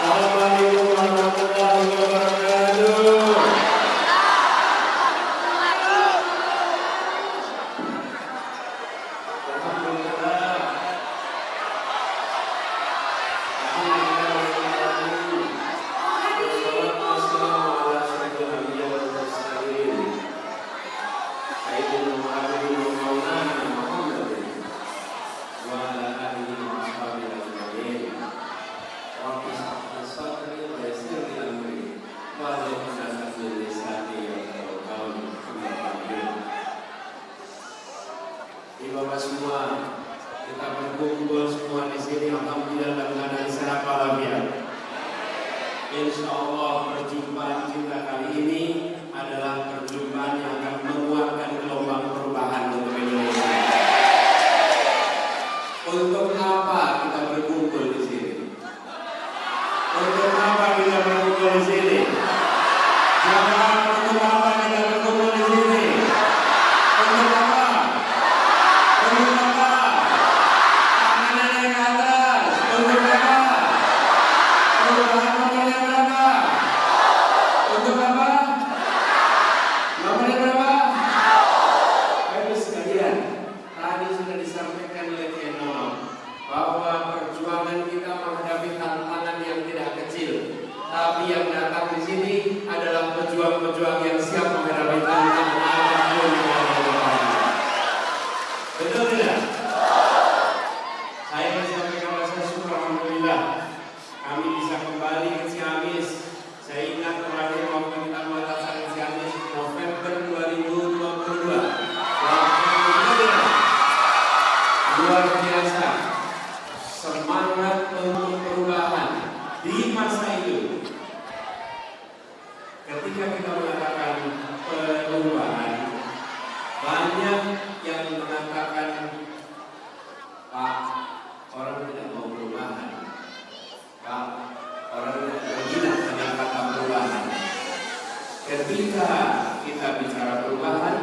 Assalamualaikum warahmatullahi wabarakatuh. Bapak semua, kita berkumpul semua di sini alhamdulillah dalam keadaan sehat walafiat. Insya Allah perjumpaan kita kali ini adalah perjumpaan yang akan menguatkan gelombang perubahan untuk Indonesia. Untuk apa kita berkumpul di sini? Untuk apa kita berkumpul di sini? Jangan untuk apa kita berkumpul di sini? Untuk apa? Tapi yang datang di sini adalah pejuang-pejuang yang siap menghadapi tantangan apapun yang ada di depan. Betul tidak? Saya menyampaikan rasa syukur alhamdulillah kami bisa kembali ke Ciamis. Saya ingat terakhir waktu kita melaksanakan Ciamis November 2022. Luar biasa semangat untuk perubahan di masa itu. Ketika kita mengatakan perubahan, banyak yang mengatakan, Pak, orang tidak mau perubahan. Pak, orang tidak berminat dengan kata perubahan. Ketika kita bicara perubahan,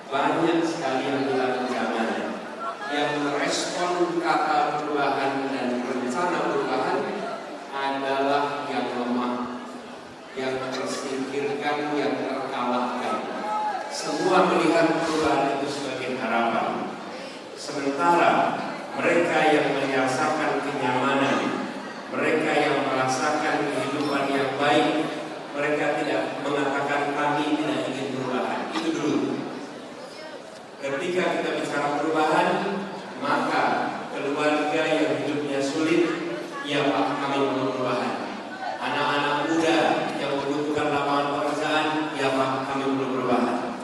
banyak sekali yang bilang jangan. Yang merespon kata perubahan dan rencana perubahan adalah yang lemah, yang tersingkirkan, yang terkalahkan. Semua melihat perubahan itu sebagai harapan. Sementara mereka yang merasakan kenyamanan, mereka yang merasakan kehidupan yang baik, mereka tidak mengatakan kami tidak ingin perubahan. Itu dulu. Ketika kita bicara perubahan, maka keluarga yang hidupnya sulit, ya Pak, kami mau perubahan. Anak-anak muda yang membutuhkan lapangan pekerjaan, ya Pak, kami perlu perubahan.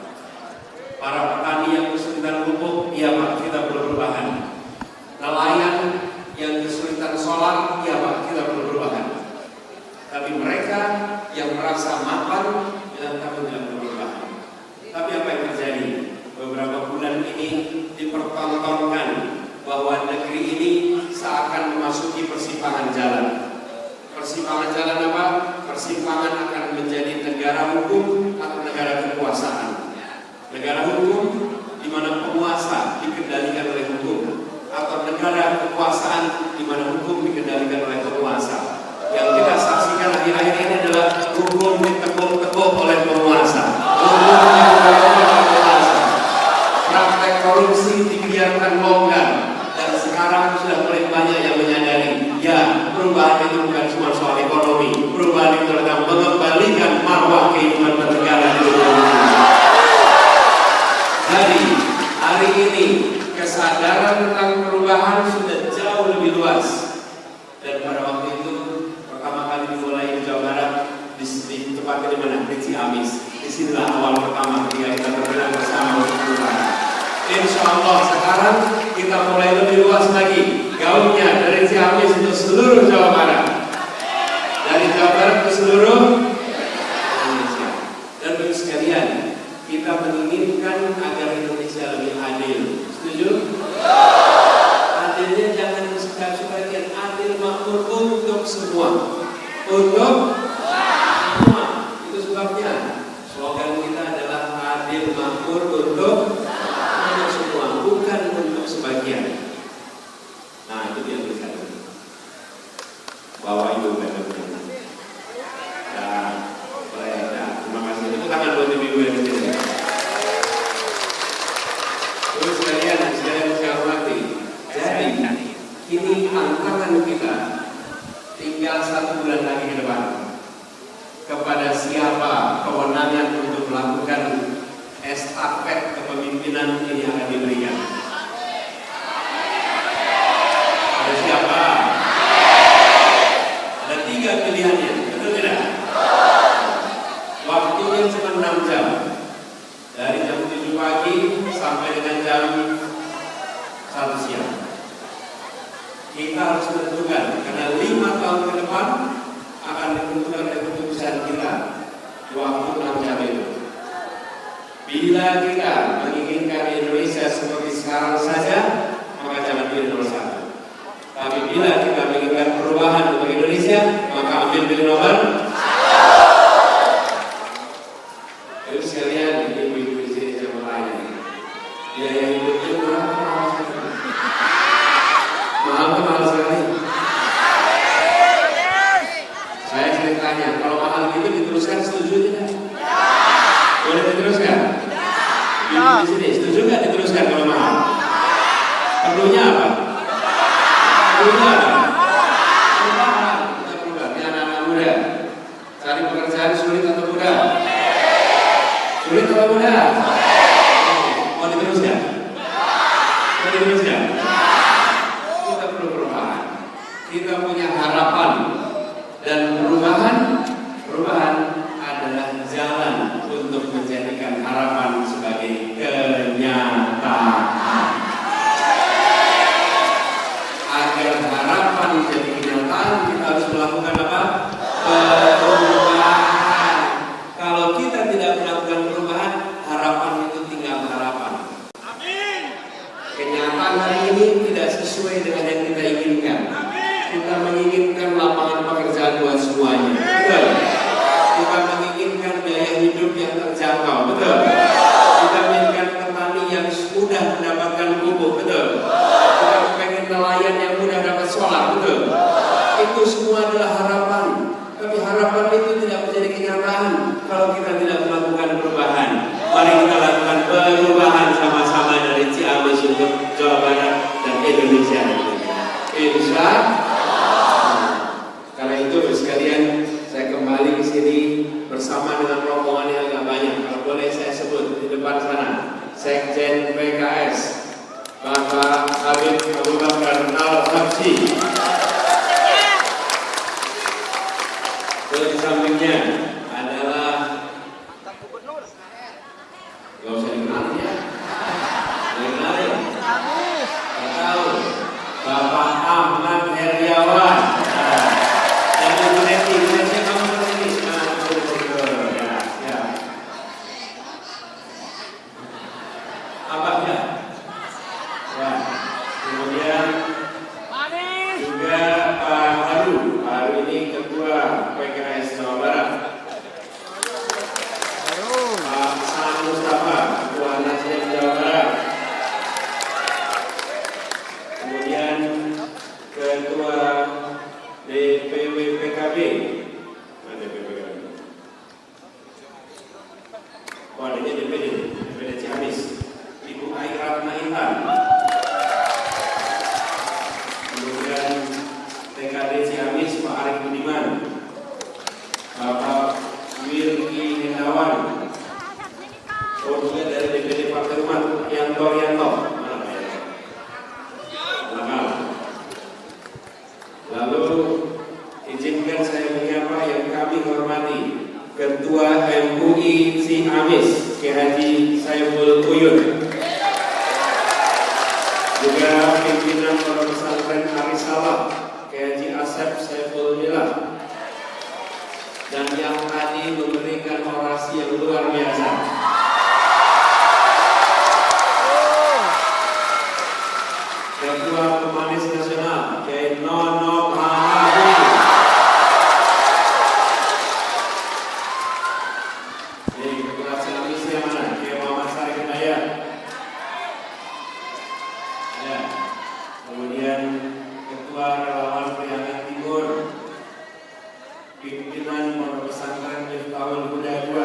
Para petani yang kesulitan pupuk, ya Pak, kita perlu perubahan. Nelayan yang kesulitan solar, ya Pak, kita perlu perubahan. Tapi mereka yang merasa mapan, ya kami tidak perlu perubahan. Tapi apa yang terjadi? Beberapa bulan ini dipertontonkan bahwa negeri ini seakan memasuki persimpangan jalan. Persimpangan jalan apa? Persimpangan akan menjadi negara hukum atau negara kekuasaan. Negara hukum di mana penguasa dikendalikan oleh hukum, atau negara kekuasaan di mana hukum dikendalikan oleh penguasa. Yang kita saksikan akhir-akhir ini adalah hukum ditekuk-tekuk oleh penguasa. Praktek korupsi dibiarkan longgar, dan sekarang sudah mulai banyak yang menyadari, ya perubahan itu bukan cuma soal ekonomi, perubahan itu adalah mengembalikan marwah kehidupan bernegara di Indonesia. Jadi hari ini kesadaran tentang perubahan sudah jauh lebih luas, dan pada waktu itu pertama kali dimulai di Jawa Barat, di tempat di mana? Di Ciamis. Disinilah awal pertama ketika kita bergerak bersama untuk perubahan. Insya Allah sekarang kita mulai lebih luas lagi gaungnya dari Ciamis untuk seluruh Jawa Barat, dari Jawa Barat ke seluruh Indonesia. Dan bagi sekalian, kita menginginkan agar Indonesia lebih adil. Setuju? Adilnya jangan sebagian, adil makmur untuk semua. Untuk semua. Itu sebabnya slogan kita adalah adil makmur untuk semua, bukan untuk sebagian. Nah, itu dia tulisannya. Bawa ibu dan terima kasih. Itu tangan buat ibu yang di sini. Terus sekalian saya hormati. Jadi ini tantangan kita. Tinggal 1 bulan lagi ke depan. Kepada siapa kewenangan untuk melakukan estafet kepemimpinan ini akan diberikan? Ada siapa? Ada 3 pilihannya, betul tidak? Waktunya cuma 6 jam. Dari jam 7 pagi sampai dengan jam 1 siang. Kita harus menentukan, karena 5 tahun ke depan akan ditentukan oleh keputusan kita waktu 6 jam itu. Bila kita menginginkan Indonesia seperti sekarang saja, maka jangan pilih nomor 1. Tapi bila kita menginginkan perubahan untuk Indonesia, maka ambil pilih nomor 1. Jadi sekalian, ibu-ibu di sini saya mau tanya, biaya hidup itu berapa? Mahal sekali. Saya ceritanya, kalau mahal itu diteruskan, setuju tidak? Boleh diteruskan? Ibu di sini setuju nggak diteruskan kalau mahal? Perlunya apa? Perlunya apa? Perubahan. Kita berubah. Ini anak-anak muda. Cari pekerjaan sulit atau mudah? Sulit atau mudah? Mau diteruskan? Mau diteruskan? Kita punya harapan, dan perubahan adalah jalan untuk menjadikan harapan sebagai kenyataan. Agar harapan menjadi kenyataan, kita harus melakukan apa? Perubahan. Kalau kita tidak melakukan perubahan, harapan itu tinggal harapan. Amin. Kenyataan hari ini tidak sesuai dengan yang kita inginkan. Kita menginginkan lapangan pekerjaan buat semuanya, betul? Kita menginginkan biaya hidup yang terjangkau, betul? Kita menginginkan petani yang mudah mendapatkan pupuk, betul? Kita pengen nelayan yang mudah dapat solar, betul? Itu semua adalah harapan. Tapi harapan itu tidak menjadi kenyataan kalau kita tidak melakukan perubahan. Mari kita lakukan perubahan sama-sama dari Ciamis untuk Jawa Barat dan Indonesia. Insya Allah. Karena itu sekalian, saya kembali ke sini bersama dengan rombongan yang agak banyak. Kalau boleh saya sebut di depan sana, Sekjen PKS Bapak Habib Abu Bakar Al-Habsyi. Di sampingnya adalah, gak usah dikenal ya, dikenal ya, gak tahu, Bapak Ahmad Heriawan. Ketua MUI Ciamis, Ki Haji Saiful Uyun. juga pimpinan Pondok Pesantren Arisalah, Kiai Haji Asep Saiful Mila, dan yang tadi memberikan orasi yang luar biasa. Ketua Pemanis Nasional, Kiai Nono Mahadi. Ini Ketua Sinamisi yang mana? Kiai Muhammad Sari Hidayat. Ya. Kemudian Ketua Relawan Priangan Timur, pimpinan Pondok Pesantren Miftahul Huda II.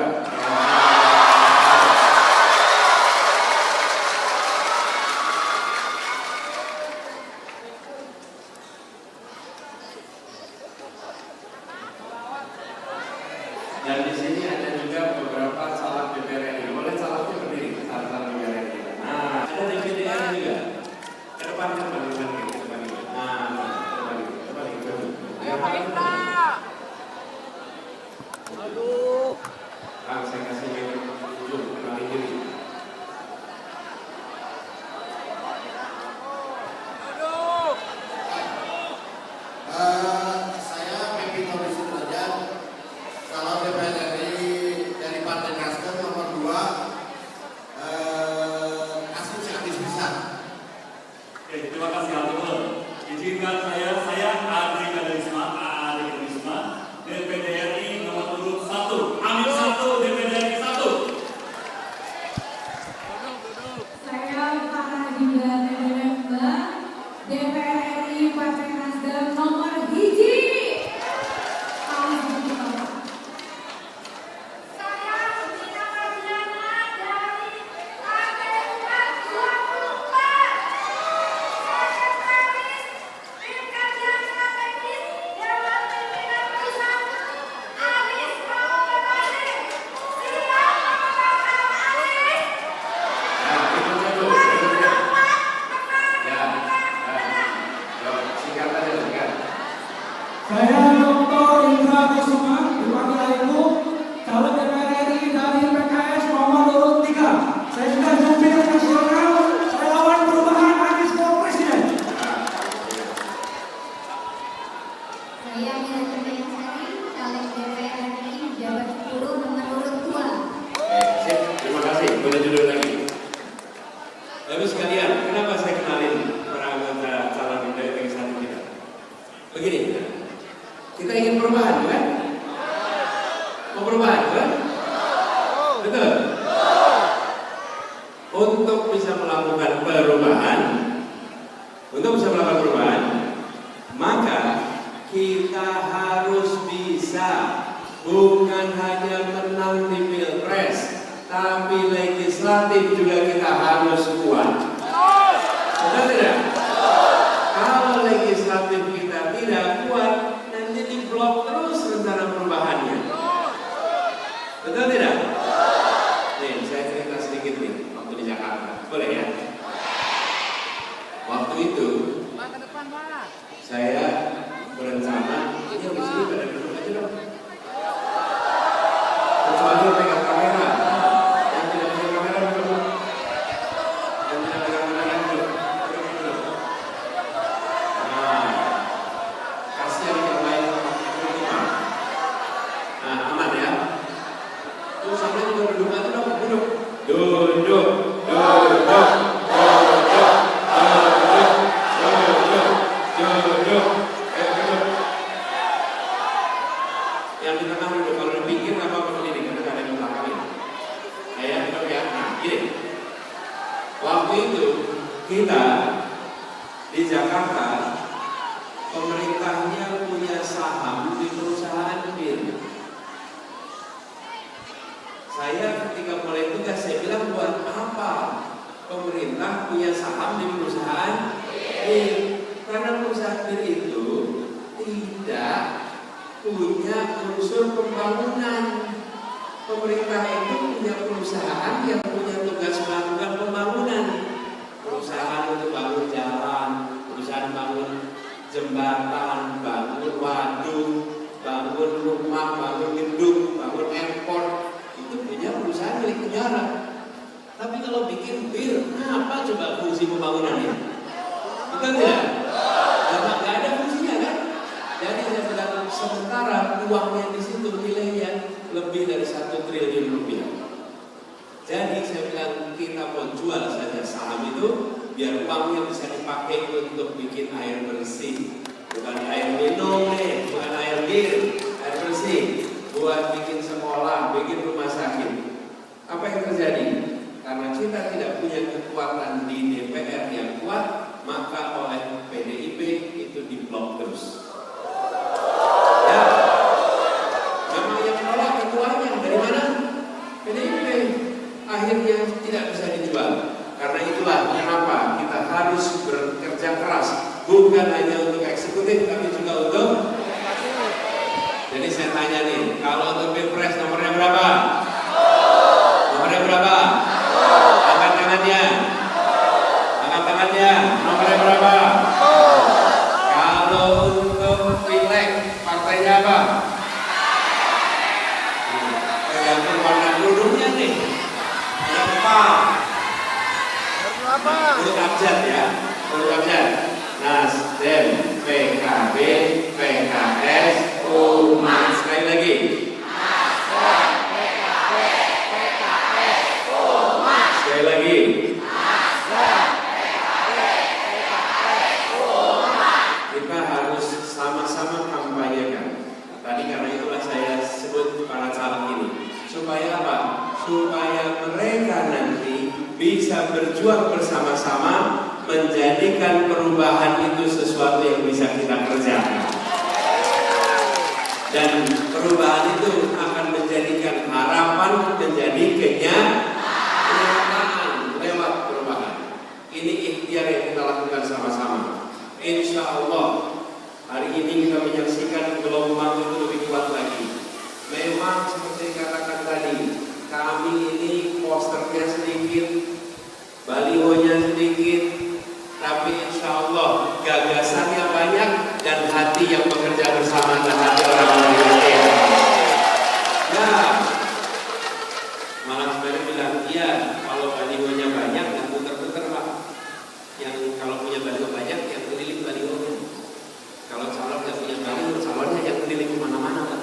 Dan di sini ada juga beberapa caleg DPR RI. Boleh calegnya berdiri, caleg DPR RI. Nah, ada DPD-nya juga. Ke depan. Nah, ke depan. Aduh. Saya kasih ujung kenalin diri. Saya Pepi Tommy Sudrajat, calon DPR RI dari Partai Nasdem nomor 2, kasus Ciamis Bisa. Oke, terima kasih Altul. Izinkan saya Adri Karisma, DPD RI nomor urut 1, Amin 1, DPD RI 1. Saya Farah Dinda Teneremba, DPR RI Partai Nasdem nomor 1. Saya Sina Mardiana dari Partai Umat 24. Sekretaris Tim Kajian Strategis Dewan Pimpinan Pusat Aris Ramadhani. Siap memegang Aris. Saya Dr. Indra Kusuma, diwakili Ibu, calon DPR RI dari PKS nomor urut 3. Saya sudah jubir nasional relawan perubahan Anies for Presiden. Saya Mira Kurniasari, caleg DPR RI Jabar 10 nomor urut 2. Sip, terima kasih. Boleh duduk lagi. Lalu sekalian, kenapa saya kenalin para anggota calon DPR RI kita? Begini, kita ingin perubahan, kan? Mau perubahan, kan? Betul? Untuk bisa melakukan perubahan, maka kita harus bisa bukan hanya menang di Pilpres, tapi legislatif juga kita harus kuat. Betul tidak? Kalau legislatif kita tidak kuat, nanti diblok terus rencana perubahannya. Betul tidak? Nih, saya cerita sedikit nih, waktu di Jakarta. Boleh ya? Waktu itu, saya berencana, ini yang di sini pada duduk aja dong. Kecuali pegang kamera. Yang tidak pegang kamera duduk. Yang tidak pegang kamera duduk. Nah, kasihan yang lain duduk. Nah, aman ya. Terus sampai juga duduk aja dong, duduk. Duduk. Yang di tengah duduk, kalau di pinggir nggak apa-apa berdiri, karena nggak ada yang belakangnya. Ya, duduk ya. Nah, gini. Waktu itu kita di Jakarta, pemerintahnya punya saham di perusahaan bir. Saya ketika mulai tugas, saya bilang buat apa pemerintah punya saham di perusahaan bir? Karena perusahaan bir itu tidak punya unsur pembangunan. Pemerintah itu punya perusahaan yang punya tugas melakukan pembangunan. Perusahaan untuk bangun jalan, perusahaan bangun jembatan, bangun waduk, bangun rumah, bangun gedung, bangun airport. Itu punya perusahaan milik negara. Tapi kalau bikin bir, apa coba fungsi pembangunannya? Betul tidak? Karena nggak ada fungsinya kan? Jadi saya bilang sementara uangnya di situ nilainya lebih dari 1 triliun rupiah. Jadi saya bilang kita mau jual saja saham itu biar uangnya bisa dipakai untuk bikin air bersih, bukan air minum nih, bukan air bir, air bersih, buat bikin sekolah, bikin rumah sakit. Apa yang terjadi? Karena kita tidak punya kekuatan di DPR yang kuat, maka oleh PDIP itu diblok terus. Ya, memang yang menolak ketuanya dari mana? PDIP. Akhirnya tidak bisa dijual. Karena itulah kenapa kita harus bekerja keras, bukan hanya untuk eksekutif, tapi juga untuk. Jadi saya tanya nih, kalau untuk Pilpres nomornya berapa? Nomornya berapa? Angkat tangannya. Angkat tangannya. Nomornya berapa? Kalau untuk Pileg, partainya apa? Tergantung warna kerudungnya nih. Urut abjad ya, urut abjad. Nasdem, PKB, PKS, Umat. Sekali lagi. Nasdem, PKB, PKS, Umat. Sekali lagi. Nasdem, PKB, PKS, Umat. Kita harus sama-sama kampanyekan. Tadi karena itulah saya sebut para caleg ini. Supaya apa? Supaya mereka nanti bisa berjuang bersama-sama menjadikan perubahan itu sesuatu yang bisa kita kerjakan. Dan perubahan itu akan menjadikan harapan menjadi kenyataan lewat perubahan. Ini ikhtiar yang kita lakukan sama-sama. Insya Allah hari ini kita menyaksikan gelombang itu lebih kuat lagi. Memang seperti dikatakan tadi, kami ini posternya sedikit, balihonya sedikit, tapi insya Allah gagasannya banyak dan hati yang bekerja bersama dan hati orang-orang yang ya, malah sebenarnya bilang, iya kalau balihonya banyak dan puter-puter Pak, yang kalau punya baliho banyak yang keliling balihonya, kalau calon yang punya baliho, calonnya yang keliling kemana-mana Pak,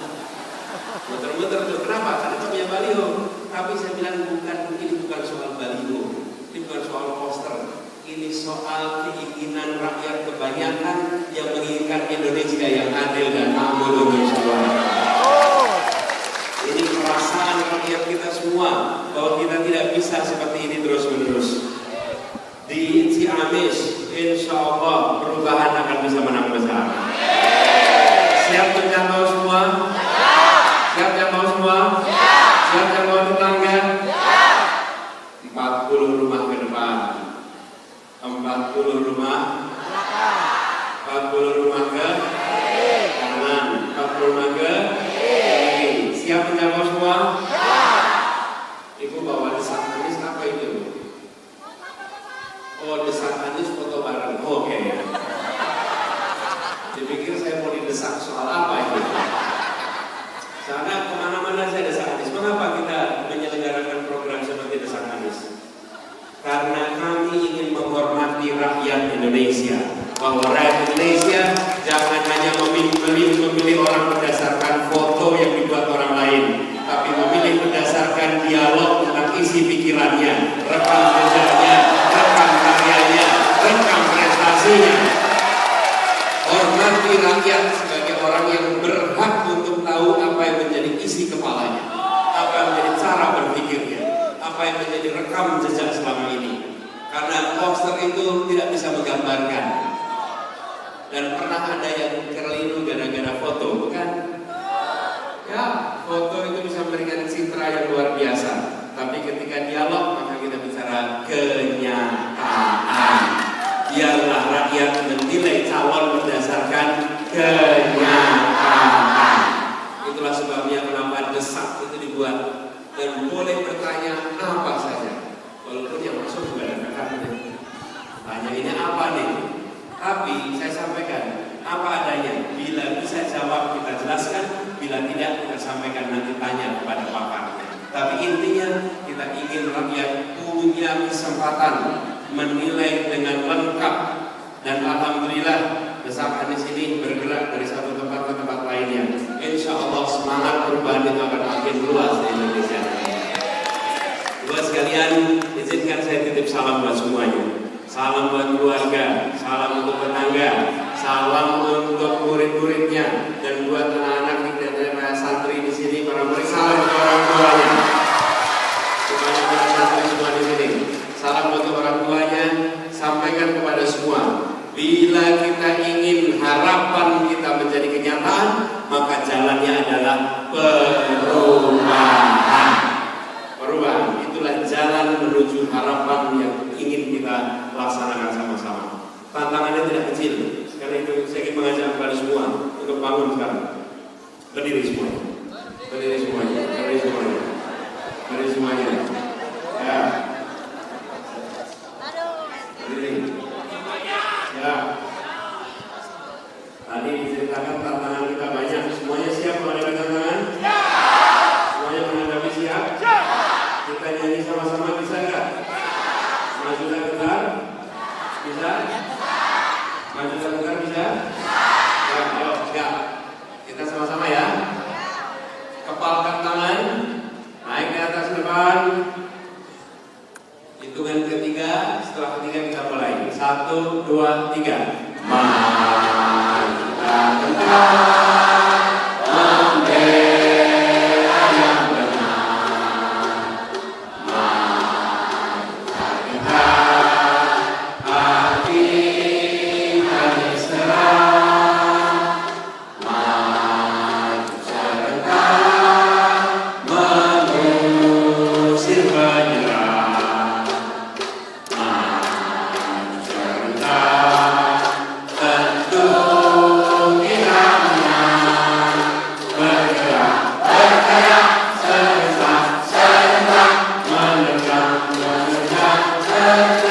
muter-muter tuh, kenapa? Karena punya baliho. Tapi saya bilang ini bukan soal baliho, ini bukan soal poster, ini soal keinginan rakyat kebanyakan yang menginginkan Indonesia yang adil dan makmur untuk semua. Ini perasaan rakyat kita semua bahwa kita tidak bisa seperti ini terus-menerus. Di Ciamis, insya Allah perubahan akan bisa menang besar. Siap menjangkau semua? Siap menjangkau semua? Siap menjangkau tetangga? 40 rumah ke depan, 40 rumah, 40 rumah ke kanan, 40 rumah ke kiri. Siap menjangkau semua? Ibu bawa desak Anies apa itu? Oh, desak Anies foto bareng. Oke. Dipikir saya mau didesak soal apa itu? Karena kemana-mana saya desak Anies. Mengapa kita menyelenggarakan program seperti desak Anies? Karena kami ingin menghormati rakyat Indonesia. Bahwa rakyat Indonesia jangan hanya memilih orang berdasarkan foto yang dibuat orang lain, tapi memilih berdasarkan dialog tentang isi pikirannya, rekam jejaknya, rekam karyanya, rekam prestasinya. Hormati rakyat sebagai orang yang berhak untuk tahu apa yang menjadi isi kepalanya, apa yang menjadi cara berpikirnya, apa yang menjadi rekam jejak selama ini. Karena poster itu tidak bisa menggambarkan. Dan pernah ada yang keliru gara-gara foto, bukan? Ya, foto itu bisa memberikan citra yang luar biasa. Tapi ketika dialog, maka kita bicara kenyataan. Biarlah rakyat menilai calon berdasarkan kenyataan. Itulah sebabnya kenapa desak itu dibuat. Dan boleh bertanya apa saja, walaupun yang masuk juga ada kakaknya. Tanya ini apa nih? Tapi saya sampaikan apa adanya. Bila bisa jawab kita jelaskan, bila tidak kita sampaikan nanti tanya kepada pakarnya. Tapi intinya kita ingin rakyat punya kesempatan menilai dengan lengkap Dan alhamdulillah desakan di sini bergerak dari satu tempat ke tempat lainnya. Insya Allah semangat perubahan itu akan makin luas di Indonesia. Buat sekalian, izinkan saya titip salam buat semuanya. Salam buat keluarga, salam untuk tetangga, salam untuk murid-muridnya, dan buat anak-anak dan santri di sini, para murid, salam untuk orang tuanya. Semuanya para santri semua di sini. Salam untuk orang tuanya, sampaikan kepada semua. Bila kita ingin harapan kita menjadi kenyataan, maka jalannya adalah perubahan. Perubahan, itulah jalan menuju harapan yang ingin kita laksanakan sama-sama. Tantangannya tidak kecil. Karena itu saya ingin mengajak kepada semua untuk bangun sekarang. Berdiri semuanya. Berdiri semuanya. Berdiri semuanya. Berdiri semuanya. Ya. Berdiri. Ya. Tadi diceritakan tantangan kita banyak. Semuanya siap menghadapi tantangan? Ya. Semuanya menghadapi siap? Ya. Kita nyanyi sama-sama, bisa enggak? Maju dan tegar? Bisa? Maju dan tegar bisa? Ya, ayo, siap. Kita sama-sama ya. Kepalkan tangan, naik ke atas depan. Hitungan ketiga, setelah ketiga kita mulai. 1, 2, 3. Maju dan tegar, membela yang benar. Maju dan tegar, hati kami serah. Maju serentak, mengusir penyerah. Maju serentak, tentu kita menang. Bergerak, bergerak, serentak, serentak, menerjang, menerjang, serentak.